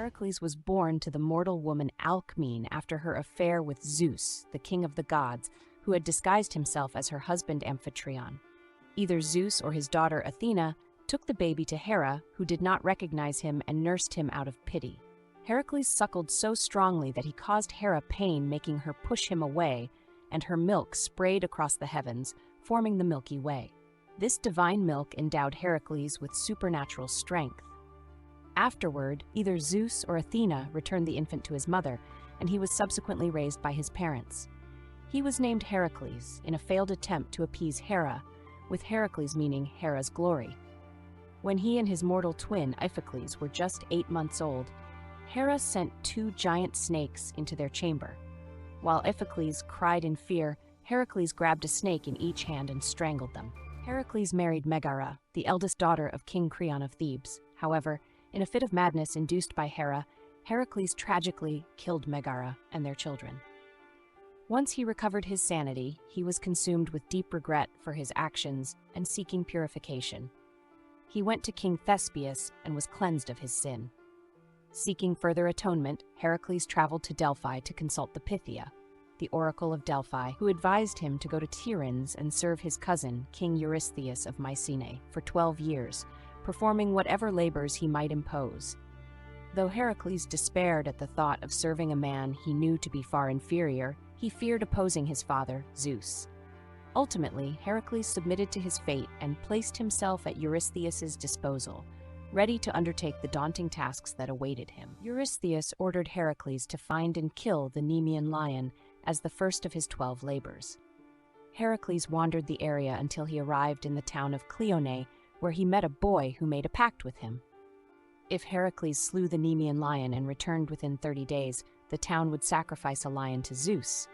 Heracles was born to the mortal woman Alcmene after her affair with Zeus, the king of the gods, who had disguised himself as her husband Amphitryon. Either Zeus or his daughter Athena took the baby to Hera, who did not recognize him and nursed him out of pity. Heracles suckled so strongly that he caused Hera pain, making her push him away, and her milk sprayed across the heavens, forming the Milky Way. This divine milk endowed Heracles with supernatural strength. Afterward, either Zeus or Athena returned the infant to his mother, and he was subsequently raised by his parents. He was named Heracles in a failed attempt to appease Hera, with Heracles meaning Hera's glory. When he and his mortal twin, Iphicles, were just 8 months old, Hera sent 2 giant snakes into their chamber. While Iphicles cried in fear, Heracles grabbed a snake in each hand and strangled them. Heracles married Megara, the eldest daughter of King Creon of Thebes. However, in a fit of madness induced by Hera, Heracles tragically killed Megara and their children. Once he recovered his sanity, he was consumed with deep regret for his actions and seeking purification. He went to King Thespius and was cleansed of his sin. Seeking further atonement, Heracles traveled to Delphi to consult the Pythia, the oracle of Delphi, who advised him to go to Tiryns and serve his cousin, King Eurystheus of Mycenae, for 12 years, performing whatever labors he might impose. Though Heracles despaired at the thought of serving a man he knew to be far inferior, he feared opposing his father, Zeus. Ultimately, Heracles submitted to his fate and placed himself at Eurystheus's disposal, ready to undertake the daunting tasks that awaited him. Eurystheus ordered Heracles to find and kill the Nemean lion as the first of his 12 labors. Heracles wandered the area until he arrived in the town of Cleone, where he met a boy who made a pact with him. If Heracles slew the Nemean lion and returned within 30 days, the town would sacrifice a lion to Zeus.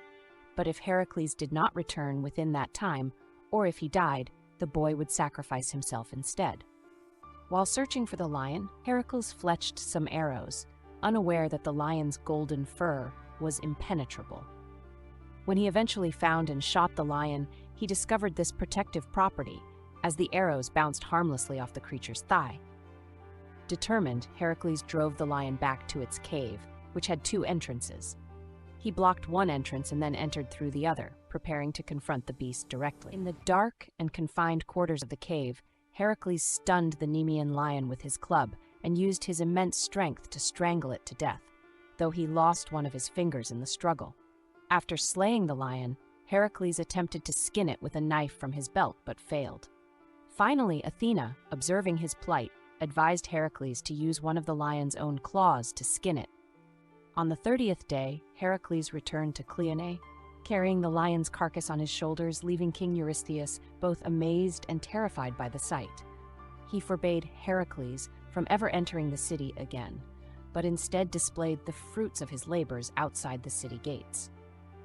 But if Heracles did not return within that time, or if he died, the boy would sacrifice himself instead. While searching for the lion, Heracles fletched some arrows, unaware that the lion's golden fur was impenetrable. When he eventually found and shot the lion, he discovered this protective property, as the arrows bounced harmlessly off the creature's thigh. Determined, Heracles drove the lion back to its cave, which had 2 entrances. He blocked one entrance and then entered through the other, preparing to confront the beast directly. In the dark and confined quarters of the cave, Heracles stunned the Nemean lion with his club and used his immense strength to strangle it to death, though he lost one of his fingers in the struggle. After slaying the lion, Heracles attempted to skin it with a knife from his belt but failed. Finally, Athena, observing his plight, advised Heracles to use one of the lion's own claws to skin it. On the 30th day, Heracles returned to Cleone, carrying the lion's carcass on his shoulders, leaving King Eurystheus both amazed and terrified by the sight. He forbade Heracles from ever entering the city again, but instead displayed the fruits of his labors outside the city gates.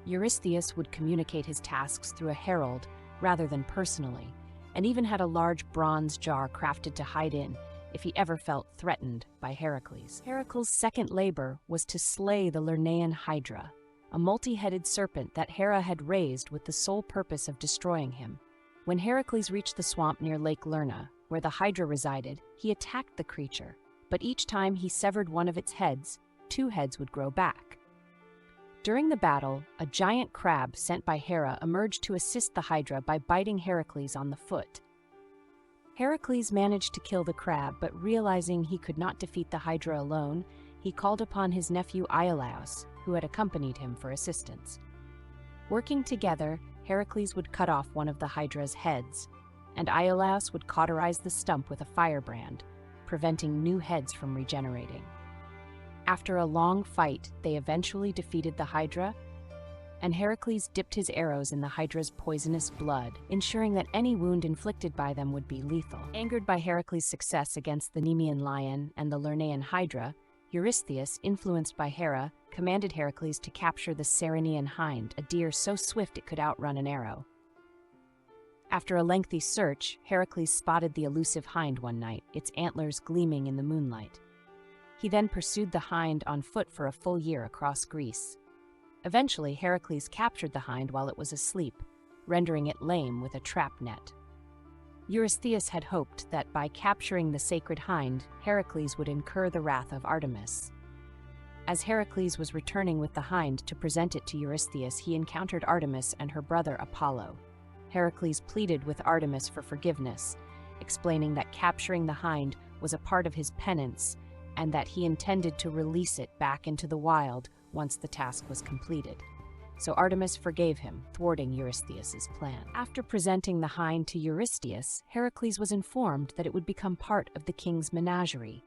Eurystheus would communicate his tasks through a herald rather than personally, and even had a large bronze jar crafted to hide in if he ever felt threatened by Heracles. Heracles' second labor was to slay the Lernaean Hydra, a multi-headed serpent that Hera had raised with the sole purpose of destroying him. When Heracles reached the swamp near Lake Lerna, where the Hydra resided, he attacked the creature, but each time he severed one of its heads, 2 heads would grow back. During the battle, a giant crab sent by Hera emerged to assist the Hydra by biting Heracles on the foot. Heracles managed to kill the crab, but realizing he could not defeat the Hydra alone, he called upon his nephew Iolaus, who had accompanied him for assistance. Working together, Heracles would cut off one of the Hydra's heads, and Iolaus would cauterize the stump with a firebrand, preventing new heads from regenerating. After a long fight, they eventually defeated the Hydra, and Heracles dipped his arrows in the Hydra's poisonous blood, ensuring that any wound inflicted by them would be lethal. Angered by Heracles' success against the Nemean lion and the Lernaean Hydra, Eurystheus, influenced by Hera, commanded Heracles to capture the Ceryneian hind, a deer so swift it could outrun an arrow. After a lengthy search, Heracles spotted the elusive hind one night, its antlers gleaming in the moonlight. He then pursued the hind on foot for a full year across Greece. Eventually, Heracles captured the hind while it was asleep, rendering it lame with a trap net. Eurystheus had hoped that by capturing the sacred hind, Heracles would incur the wrath of Artemis. As Heracles was returning with the hind to present it to Eurystheus, he encountered Artemis and her brother Apollo. Heracles pleaded with Artemis for forgiveness, explaining that capturing the hind was a part of his penance and that he intended to release it back into the wild once the task was completed. So Artemis forgave him, thwarting Eurystheus's plan. After presenting the hind to Eurystheus, Heracles was informed that it would become part of the king's menagerie.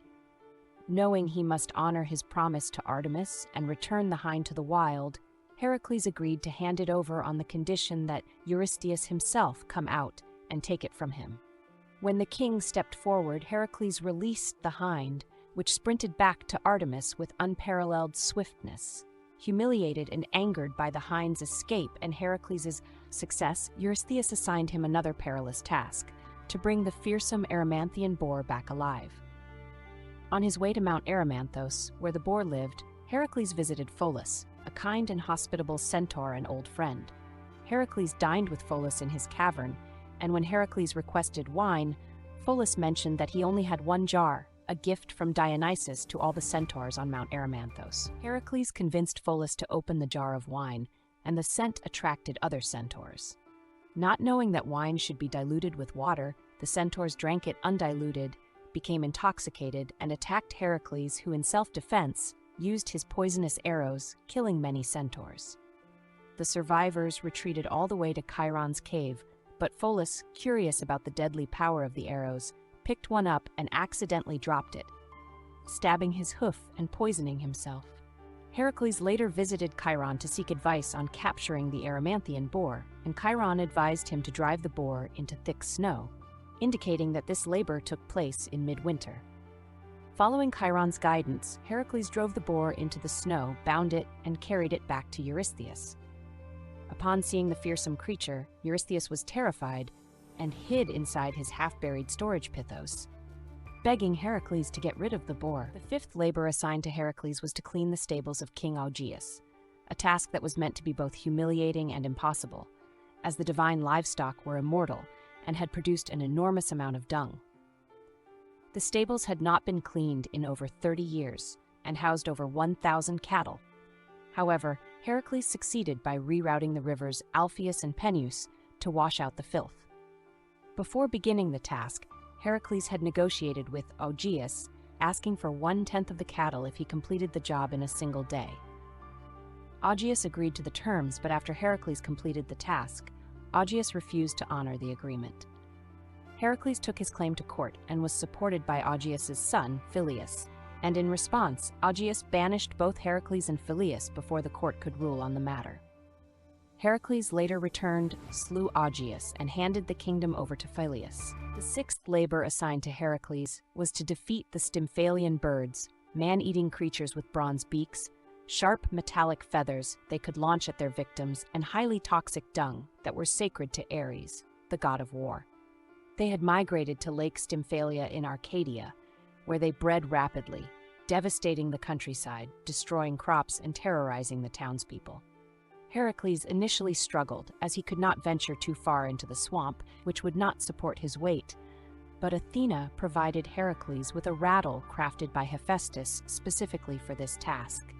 Knowing he must honor his promise to Artemis and return the hind to the wild, Heracles agreed to hand it over on the condition that Eurystheus himself come out and take it from him. When the king stepped forward, Heracles released the hind, which sprinted back to Artemis with unparalleled swiftness. Humiliated and angered by the hind's escape and Heracles' success, Eurystheus assigned him another perilous task, to bring the fearsome Erymanthian boar back alive. On his way to Mount Erymanthos, where the boar lived, Heracles visited Pholus, a kind and hospitable centaur and old friend. Heracles dined with Pholus in his cavern, and when Heracles requested wine, Pholus mentioned that he only had one jar, a gift from Dionysus to all the centaurs on Mount Erymanthos. Heracles convinced Pholus to open the jar of wine, and the scent attracted other centaurs. Not knowing that wine should be diluted with water, the centaurs drank it undiluted, became intoxicated, and attacked Heracles, who in self-defense used his poisonous arrows, killing many centaurs. The survivors retreated all the way to Chiron's cave, but Pholus, curious about the deadly power of the arrows, picked one up and accidentally dropped it, stabbing his hoof and poisoning himself. Heracles later visited Chiron to seek advice on capturing the Erymanthian boar, and Chiron advised him to drive the boar into thick snow, indicating that this labor took place in midwinter. Following Chiron's guidance, Heracles drove the boar into the snow, bound it, and carried it back to Eurystheus. Upon seeing the fearsome creature, Eurystheus was terrified and hid inside his half-buried storage pithos, begging Heracles to get rid of the boar. The fifth labor assigned to Heracles was to clean the stables of King Augeas, a task that was meant to be both humiliating and impossible, as the divine livestock were immortal and had produced an enormous amount of dung. The stables had not been cleaned in over 30 years and housed over 1,000 cattle. However, Heracles succeeded by rerouting the rivers Alpheus and Peneus to wash out the filth. Before beginning the task, Heracles had negotiated with Augeas, asking for 1/10 of the cattle if he completed the job in a single day. Augeas agreed to the terms, but after Heracles completed the task, Augeas refused to honor the agreement. Heracles took his claim to court and was supported by Augeas' son, Phyleus, and in response, Augeas banished both Heracles and Phyleus before the court could rule on the matter. Heracles later returned, slew Augeas, and handed the kingdom over to Phyleus. The sixth labor assigned to Heracles was to defeat the Stymphalian birds, man-eating creatures with bronze beaks, sharp metallic feathers they could launch at their victims, and highly toxic dung that were sacred to Ares, the god of war. They had migrated to Lake Stymphalia in Arcadia, where they bred rapidly, devastating the countryside, destroying crops, and terrorizing the townspeople. Heracles initially struggled, as he could not venture too far into the swamp, which would not support his weight. But Athena provided Heracles with a rattle crafted by Hephaestus specifically for this task.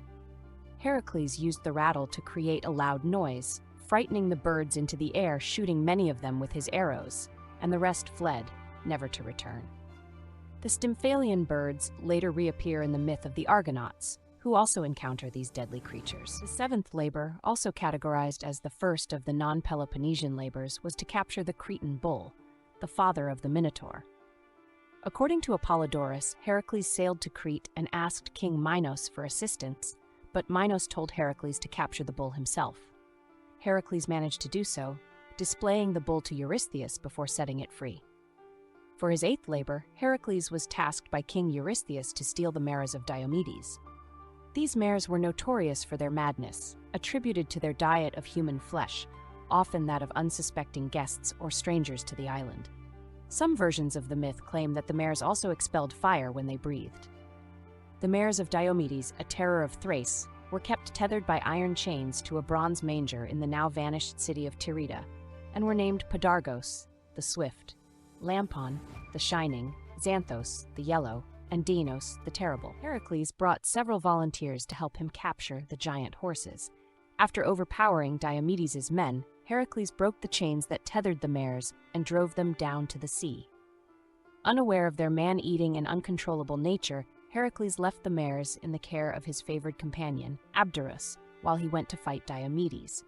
Heracles used the rattle to create a loud noise, frightening the birds into the air, shooting many of them with his arrows, and the rest fled, never to return. The Stymphalian birds later reappear in the myth of the Argonauts, who also encounter these deadly creatures. The seventh labor, also categorized as the first of the non-Peloponnesian labors, was to capture the Cretan bull, the father of the Minotaur. According to Apollodorus, Heracles sailed to Crete and asked King Minos for assistance, but Minos told Heracles to capture the bull himself. Heracles managed to do so, displaying the bull to Eurystheus before setting it free. For his eighth labor, Heracles was tasked by King Eurystheus to steal the mares of Diomedes. These mares were notorious for their madness, attributed to their diet of human flesh, often that of unsuspecting guests or strangers to the island. Some versions of the myth claim that the mares also expelled fire when they breathed. The mares of Diomedes, a terror of Thrace, were kept tethered by iron chains to a bronze manger in the now-vanished city of Tyrrhida, and were named Podargos, the swift, Lampon, the shining, Xanthos, the yellow, and Dinos the Terrible. Heracles brought several volunteers to help him capture the giant horses. After overpowering Diomedes' men, Heracles broke the chains that tethered the mares and drove them down to the sea. Unaware of their man-eating and uncontrollable nature, Heracles left the mares in the care of his favored companion, Abderus, while he went to fight Diomedes.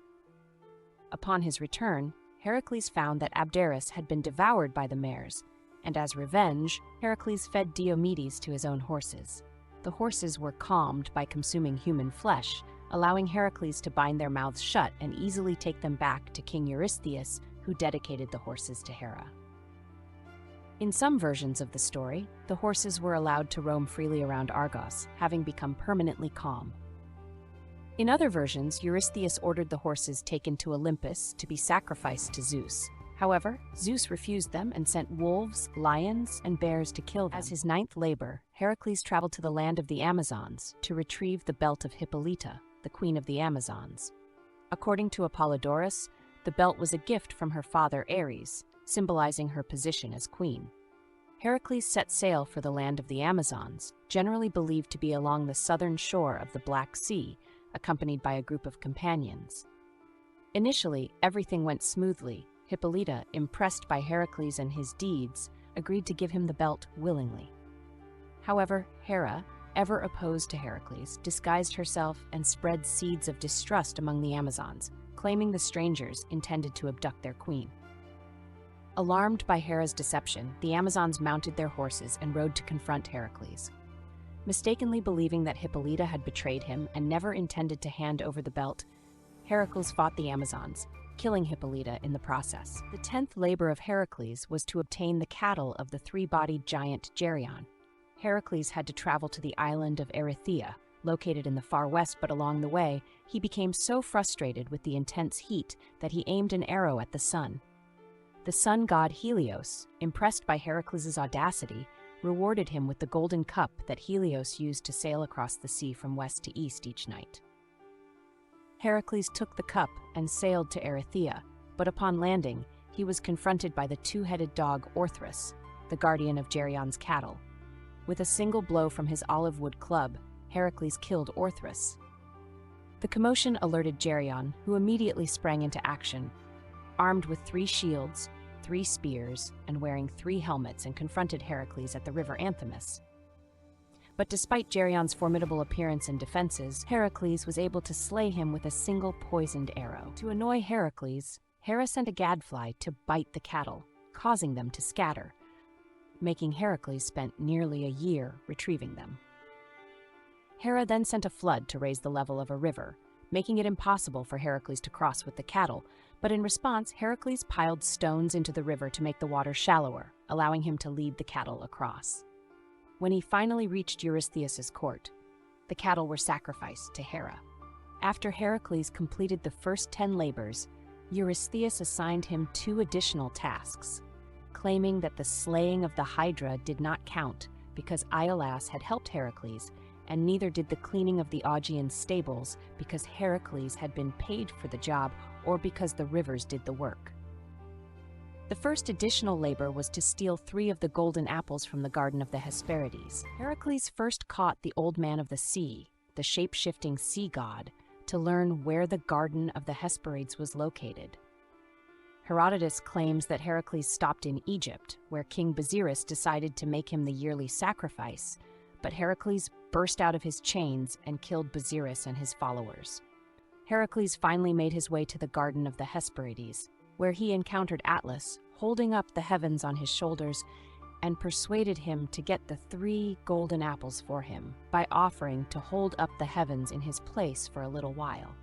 Upon his return, Heracles found that Abderus had been devoured by the mares, and as revenge, Heracles fed Diomedes to his own horses. The horses were calmed by consuming human flesh, allowing Heracles to bind their mouths shut and easily take them back to King Eurystheus, who dedicated the horses to Hera. In some versions of the story, the horses were allowed to roam freely around Argos, having become permanently calm. In other versions, Eurystheus ordered the horses taken to Olympus to be sacrificed to Zeus. However, Zeus refused them and sent wolves, lions, and bears to kill them. As his ninth labor, Heracles traveled to the land of the Amazons to retrieve the belt of Hippolyta, the queen of the Amazons. According to Apollodorus, the belt was a gift from her father Ares, symbolizing her position as queen. Heracles set sail for the land of the Amazons, generally believed to be along the southern shore of the Black Sea, accompanied by a group of companions. Initially, everything went smoothly. Hippolyta, impressed by Heracles and his deeds, agreed to give him the belt willingly. However, Hera, ever opposed to Heracles, disguised herself and spread seeds of distrust among the Amazons, claiming the strangers intended to abduct their queen. Alarmed by Hera's deception, the Amazons mounted their horses and rode to confront Heracles. Mistakenly believing that Hippolyta had betrayed him and never intended to hand over the belt, Heracles fought the Amazons, killing Hippolyta in the process. The 10th labor of Heracles was to obtain the cattle of the three-bodied giant Geryon. Heracles had to travel to the island of Erythea, located in the far west, but along the way, he became so frustrated with the intense heat that he aimed an arrow at the sun. The sun god Helios, impressed by Heracles' audacity, rewarded him with the golden cup that Helios used to sail across the sea from west to east each night. Heracles took the cup and sailed to Erythea, but upon landing, he was confronted by the two-headed dog Orthrus, the guardian of Geryon's cattle. With a single blow from his olive wood club, Heracles killed Orthrus. The commotion alerted Geryon, who immediately sprang into action, armed with 3 shields, 3 spears, and wearing 3 helmets, and confronted Heracles at the river Anthemus. But despite Geryon's formidable appearance and defenses, Heracles was able to slay him with a single poisoned arrow. To annoy Heracles, Hera sent a gadfly to bite the cattle, causing them to scatter, making Heracles spend nearly a year retrieving them. Hera then sent a flood to raise the level of a river, making it impossible for Heracles to cross with the cattle, but in response, Heracles piled stones into the river to make the water shallower, allowing him to lead the cattle across. When he finally reached Eurystheus' court, the cattle were sacrificed to Hera. After Heracles completed the first 10 labors, Eurystheus assigned him 2 additional tasks, claiming that the slaying of the Hydra did not count because Iolaus had helped Heracles, and neither did the cleaning of the Augean stables because Heracles had been paid for the job or because the rivers did the work. The first additional labor was to steal 3 of the golden apples from the garden of the Hesperides. Heracles first caught the Old Man of the Sea, the shape-shifting sea god, to learn where the garden of the Hesperides was located. Herodotus claims that Heracles stopped in Egypt, where King Busiris decided to make him the yearly sacrifice, but Heracles burst out of his chains and killed Busiris and his followers. Heracles finally made his way to the garden of the Hesperides, where he encountered Atlas, holding up the heavens on his shoulders, and persuaded him to get the 3 golden apples for him by offering to hold up the heavens in his place for a little while.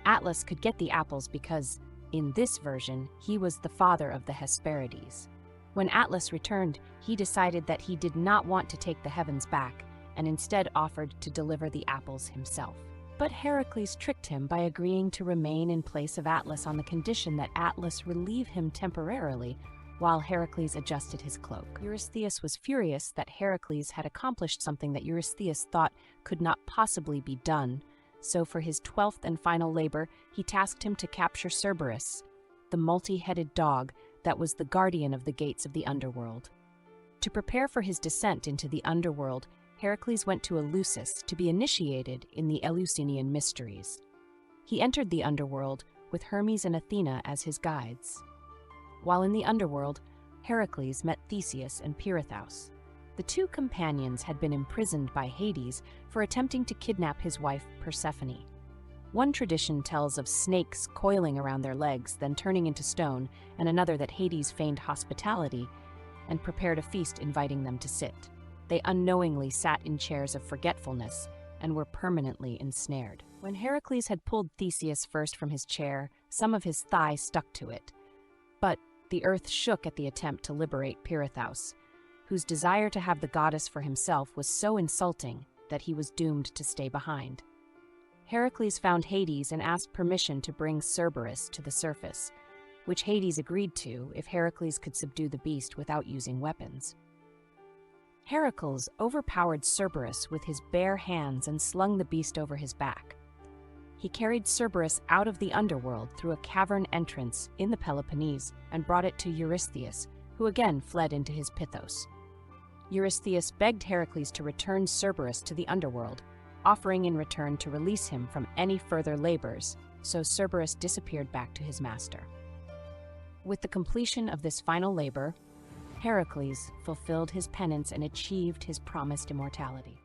Atlas could get the apples because, in this version, he was the father of the Hesperides. When Atlas returned, he decided that he did not want to take the heavens back, and instead offered to deliver the apples himself. But Heracles tricked him by agreeing to remain in place of Atlas on the condition that Atlas relieve him temporarily while Heracles adjusted his cloak. Eurystheus was furious that Heracles had accomplished something that Eurystheus thought could not possibly be done, so for his 12th and final labor, he tasked him to capture Cerberus, the multi-headed dog that was the guardian of the gates of the underworld. To prepare for his descent into the underworld, Heracles went to Eleusis to be initiated in the Eleusinian mysteries. He entered the underworld with Hermes and Athena as his guides. While in the underworld, Heracles met Theseus and Pirithous. The two companions had been imprisoned by Hades for attempting to kidnap his wife Persephone. One tradition tells of snakes coiling around their legs, then turning into stone, and another that Hades feigned hospitality and prepared a feast inviting them to sit. They unknowingly sat in chairs of forgetfulness and were permanently ensnared. When Heracles had pulled Theseus first from his chair, some of his thigh stuck to it. But the earth shook at the attempt to liberate Pirithous, whose desire to have the goddess for himself was so insulting that he was doomed to stay behind. Heracles found Hades and asked permission to bring Cerberus to the surface, which Hades agreed to if Heracles could subdue the beast without using weapons. Heracles overpowered Cerberus with his bare hands and slung the beast over his back. He carried Cerberus out of the underworld through a cavern entrance in the Peloponnese and brought it to Eurystheus, who again fled into his Pythos. Eurystheus begged Heracles to return Cerberus to the underworld, offering in return to release him from any further labors, so Cerberus disappeared back to his master. With the completion of this final labor, Heracles fulfilled his penance and achieved his promised immortality.